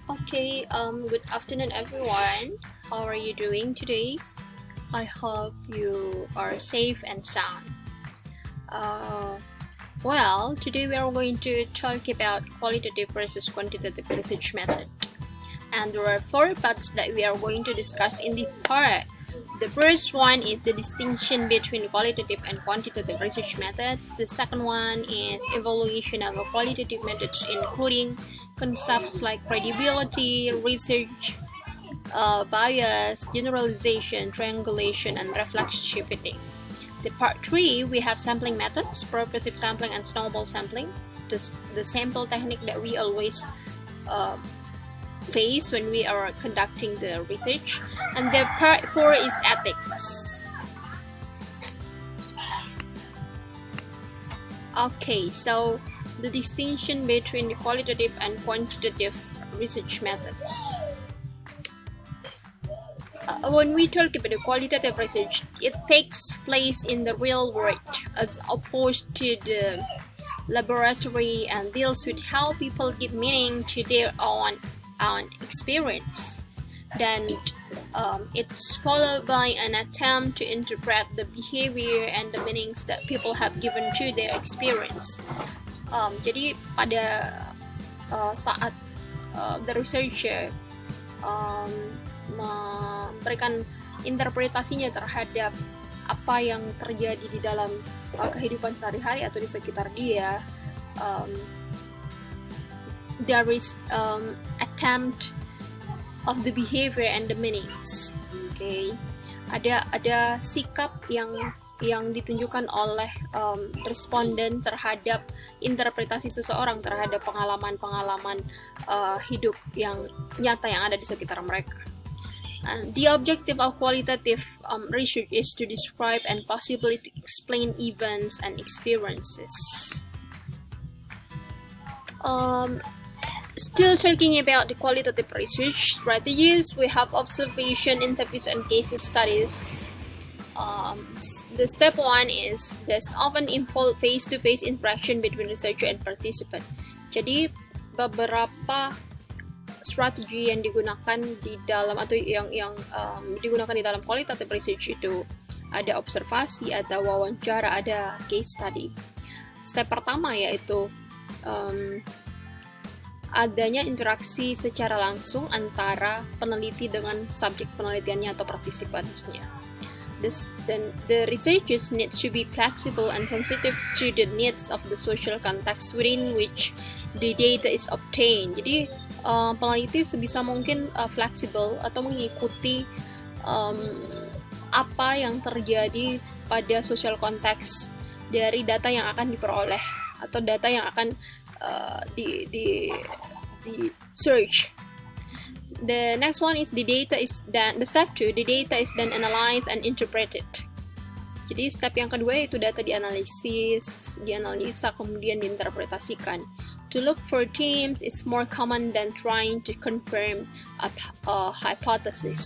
Okay, good afternoon everyone. How are you doing today? I hope you are safe and sound. Uh, Today we are going to talk about qualitative versus quantitative research method. And there are four parts that we are going to discuss in this part. The first one is the distinction between qualitative and quantitative research methods. The second one is evaluation of qualitative methods, including concepts like credibility, research, bias, generalization, triangulation, and reflexivity. The part 3, we have sampling methods, purposive sampling and snowball sampling, the sample technique that we always face when we are conducting the research. And the part 4 is ethics. Okay, so the distinction between the qualitative and quantitative research methods. When we talk about the qualitative research, it takes place in the real world as opposed to the laboratory and deals with how people give meaning to their own experience. Then it's followed by an attempt to interpret the behavior and the meanings that people have given to their experience. Jadi pada saat the researcher memberikan interpretasinya terhadap apa yang terjadi di dalam kehidupan sehari-hari atau di sekitar dia, there is attempt of the behavior and the meanings. Okay, ada sikap yang ditunjukkan oleh responden terhadap interpretasi seseorang terhadap pengalaman-pengalaman hidup yang nyata yang ada di sekitar mereka. And the objective of qualitative research is to describe and possibly to explain events and experiences. Still talking about the qualitative research strategies, we have observation, interviews, and case studies. The step 1 is there's often involve face-to-face interaction between researcher and participant. Jadi beberapa strategi yang digunakan di dalam atau yang digunakan di dalam qualitative research itu ada observasi, ada wawancara, ada case study. Step pertama yaitu adanya interaksi secara langsung antara peneliti dengan subjek penelitiannya atau partisipannya. Then the researchers needs to be flexible and sensitive to the needs of the social context within which the data is obtained. Jadi peneliti sebisa mungkin fleksibel atau mengikuti apa yang terjadi pada social context dari data yang akan diperoleh atau data yang akan di search. The next one is the step 2, the data is then analyzed and interpreted. Jadi step yang kedua yaitu data dianalisa kemudian diinterpretasikan. To look for themes is more common than trying to confirm a hypothesis.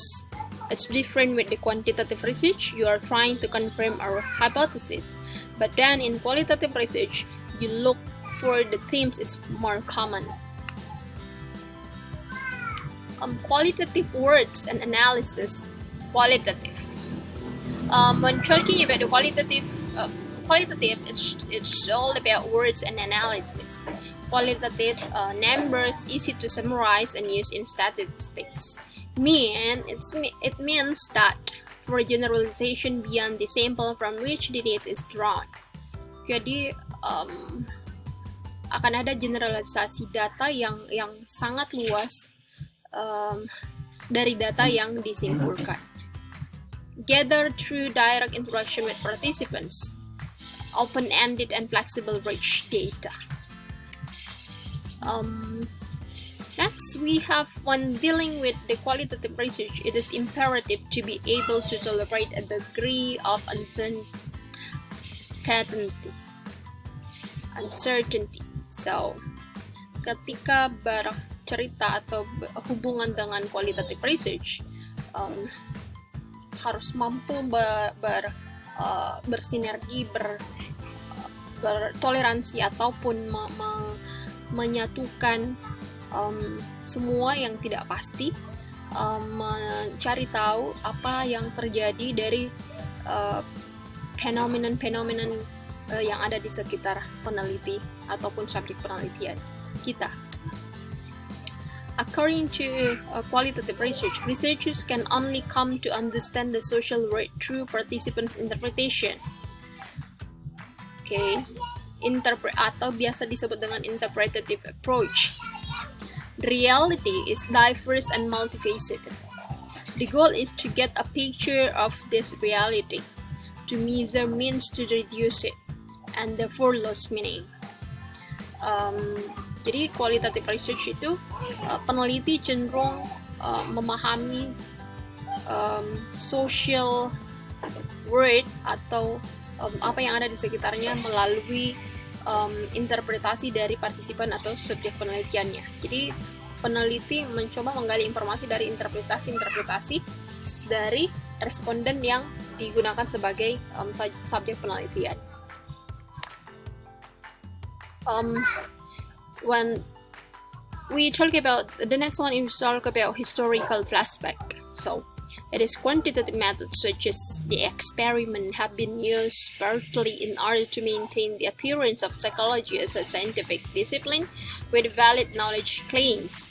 It's different with the quantitative research. You are trying to confirm our hypothesis, but then in qualitative research, you look for the themes is more common. Qualitative words and analysis. Qualitative. When talking about the qualitative, it's all about words and analysis. Qualitative numbers easy to summarize and use in statistics. It means that for generalization beyond the sample from which the data is drawn. Jadi akan ada generalisasi data yang sangat luas dari data yang disimpulkan. Gathered through direct interaction with participants, open-ended and flexible rich data. Next, we have when dealing with the qualitative research, it is imperative to be able to tolerate a degree of uncertainty. So, ketika bercerita atau hubungan dengan qualitative research, harus mampu bersinergi, bertoleransi ataupun menyatukan semua yang tidak pasti, mencari tahu apa yang terjadi dari fenomenon-fenomenon yang ada di sekitar peneliti ataupun subjek penelitian kita. According to qualitative research, researchers can only come to understand the social world through participants' interpretation. Okay, atau biasa disebut dengan interpretative approach. The reality is diverse and multifaceted. The goal is to get a picture of this reality, to measure means to reduce it, and therefore lose meaning. Jadi qualitative research itu peneliti cenderung memahami social world atau apa yang ada di sekitarnya melalui interpretasi dari partisipan atau subjek penelitiannya. Jadi peneliti mencoba menggali informasi dari interpretasi dari responden yang digunakan sebagai subjek penelitian. When we talk about the next one, is talk about historical flashback. So it is quantitative methods such as the experiment have been used partly in order to maintain the appearance of psychology as a scientific discipline with valid knowledge claims.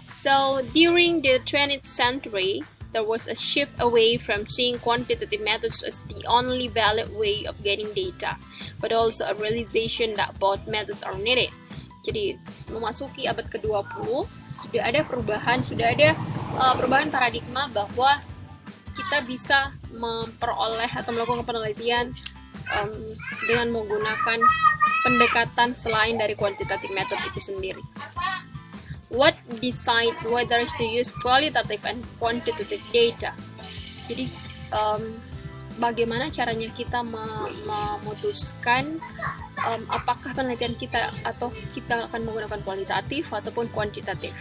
So during the 20th century, there was a shift away from seeing quantitative methods as the only valid way of getting data, but also a realization that both methods are needed. Jadi memasuki abad ke-20 sudah ada perubahan paradigma bahwa kita bisa memperoleh atau melakukan penelitian dengan menggunakan pendekatan selain dari quantitative method itu sendiri. What decide whether to use qualitative and quantitative data? Jadi bagaimana caranya kita memutuskan apakah penelitian kita atau kita akan menggunakan kualitatif ataupun kuantitatif.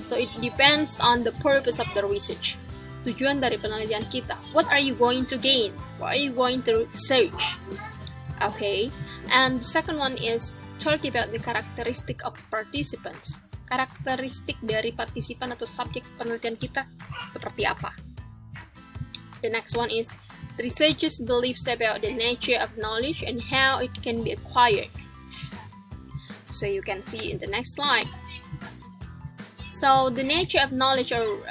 So it depends on the purpose of the research. Tujuan dari penelitian kita. What are you going to gain? What are you going to research? Okay. And the second one is talk about the characteristic of participants. Karakteristik dari partisipan atau subjek penelitian kita seperti apa? The next one is researchers' beliefs about the nature of knowledge and how it can be acquired. So you can see in the next slide. So the nature of knowledge, or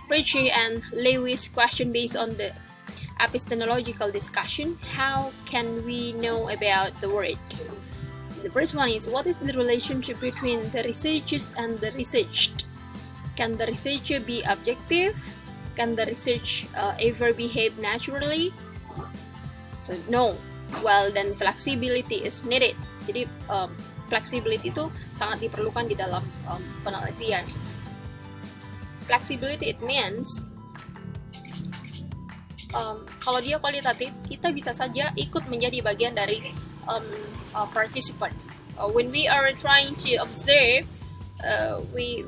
Ritchie and Lewis question based on the epistemological discussion, how can we know about the world? So the first one is, what is the relationship between the researchers and the researched? Can the researcher be objective? Can the research ever behave naturally? So no. Well, then flexibility is needed. Jadi flexibility itu sangat diperlukan di dalam penelitian. Flexibility it means kalau dia kualitatif, kita bisa saja ikut menjadi bagian dari participant. When we are trying to observe, we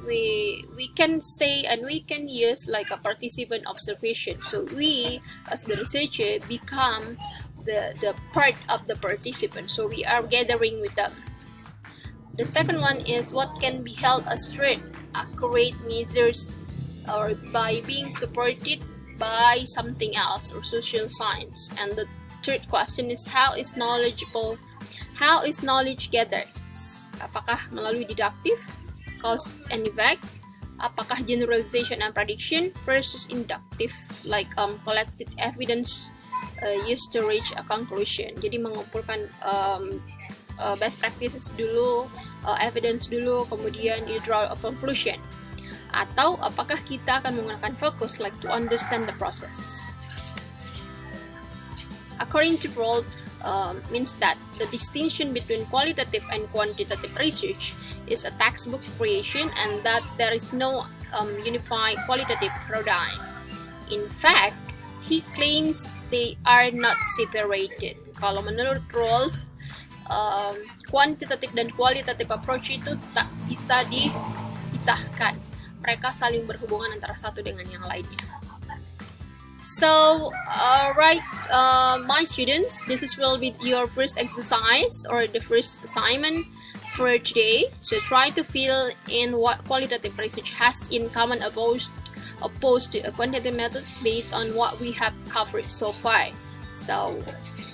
can say and we can use like a participant observation. So we as the researcher become the part of the participant. So we are gathering with them. The second one is, what can be held as truth, accurate measures, or by being supported by something else or social science. And the third question is, how is knowledge gathered? Apakah melalui deductive, cause and effect? Apakah generalization and prediction versus inductive, like collected evidence used to reach a conclusion? Jadi mengumpulkan best practices dulu, evidence dulu, kemudian you draw a conclusion. Atau apakah kita akan menggunakan focus, like to understand the process? According to Rolf, means that the distinction between qualitative and quantitative research is a textbook creation, and that there is no unified qualitative paradigm. In fact, he claims they are not separated. Kalau menurut Rolf, quantitative dan qualitative approach itu tak bisa dipisahkan. Mereka saling berhubungan antara satu dengan yang lainnya. So, my students, this will be your first exercise or the first assignment for today. So try to fill in what qualitative research has in common opposed to quantitative methods based on what we have covered so far. So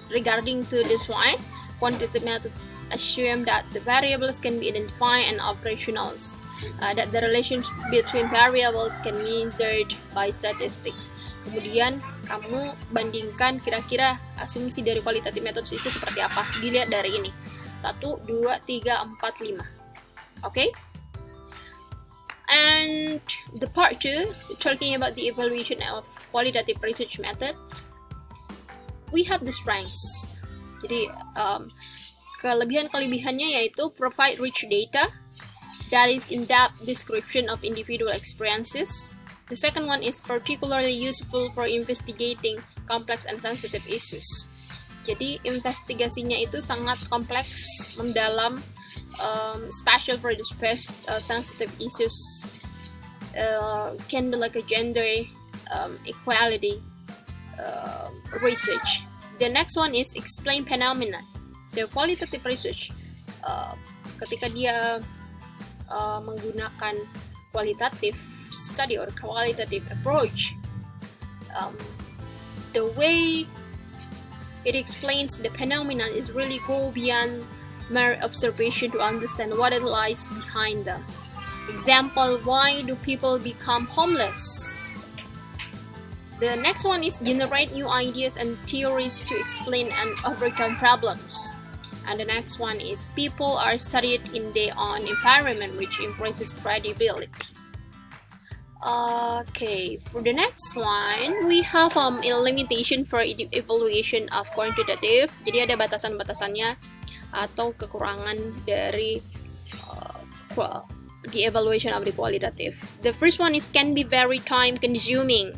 regarding to this one, quantitative methods assume that the variables can be identified and operationalized, that the relationship between variables can be measured by statistics. Kemudian kamu bandingkan kira-kira asumsi dari qualitative methods itu seperti apa. Dilihat dari ini. 1, 2, 3, 4, 5. Okay? And the part 2, talking about the evaluation of qualitative research method, we have the strengths. Jadi kelebihan-kelebihannya yaitu provide rich data, that is in-depth description of individual experiences. The second one is particularly useful for investigating complex and sensitive issues. Jadi investigasinya itu sangat kompleks, mendalam, special for the sensitive issues, can be like a gender equality research. The next one is explain phenomena. So qualitative research, ketika dia menggunakan qualitative study or qualitative approach, the way it explains the phenomenon is really go beyond mere observation to understand what it lies behind them. Example, why do people become homeless? The next one is generate new ideas and theories to explain and overcome problems. And the next one is people are studied in their own environment, which increases credibility. Okay, for the next one, we have a limitation for evaluation of quantitative. Jadi ada batasan-batasannya atau kekurangan dari the evaluation of the qualitative. The first one is can be very time consuming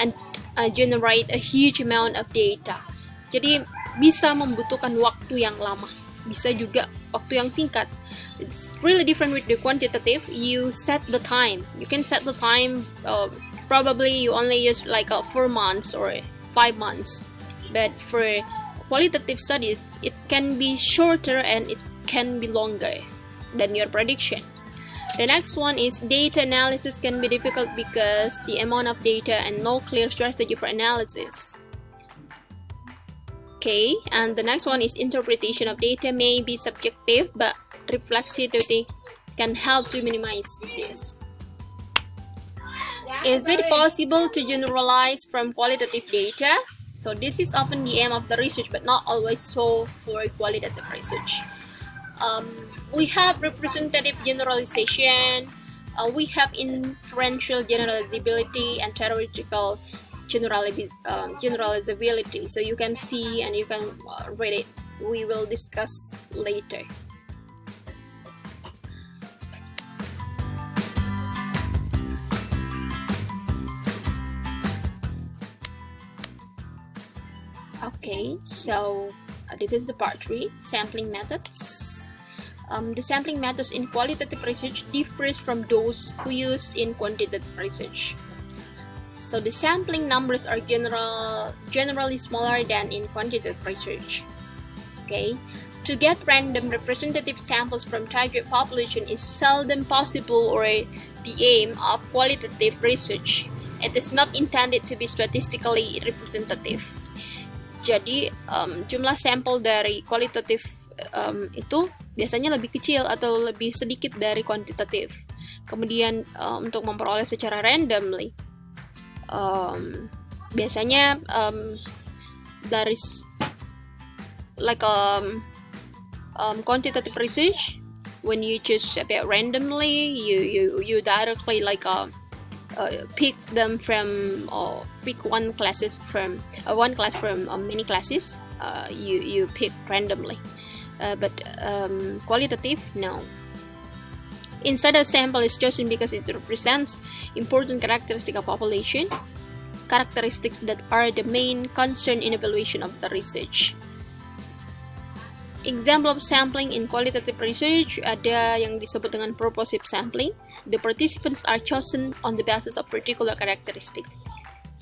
and generate a huge amount of data. Jadi bisa membutuhkan waktu yang lama, bisa juga waktu yang singkat. It's really different with the quantitative. You set the time. You can set the time. Probably you only use like 4 months or 5 months. But for qualitative studies, it can be shorter and it can be longer than your prediction. The next one is data analysis can be difficult because the amount of data and no clear strategy for analysis. Okay, and the next one is interpretation of data may be subjective, but reflexivity can help to minimize this. Is it possible to generalize from qualitative data? So this is often the aim of the research, but not always so for qualitative research. We have representative generalization, we have inferential generalizability, and theoretical generalizability. So you can see and you can read it. We will discuss later. Okay, so this is the part 3, sampling methods. The sampling methods in qualitative research differs from those who used in quantitative research. So the sampling numbers are generally smaller than in quantitative research. Okay, to get random representative samples from target population is seldom possible or the aim of qualitative research. It is not intended to be statistically representative. Jadi jumlah sampel dari kualitatif itu biasanya lebih kecil atau lebih sedikit dari kuantitatif. Kemudian untuk memperoleh secara randomly, biasanya dari like quantitative research, when you choose about randomly, you directly like pick them from pick one class from many classes. You pick randomly, but qualitative, no. Instead, a sample is chosen because it represents important characteristics of population, characteristics that are the main concern in evaluation of the research. Example of sampling in qualitative research ada yang disebut dengan purposive sampling. The participants are chosen on the basis of particular characteristic.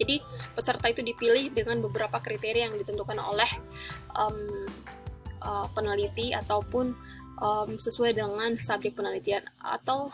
Jadi peserta itu dipilih dengan beberapa kriteria yang ditentukan oleh peneliti ataupun sesuai dengan subjek penelitian atau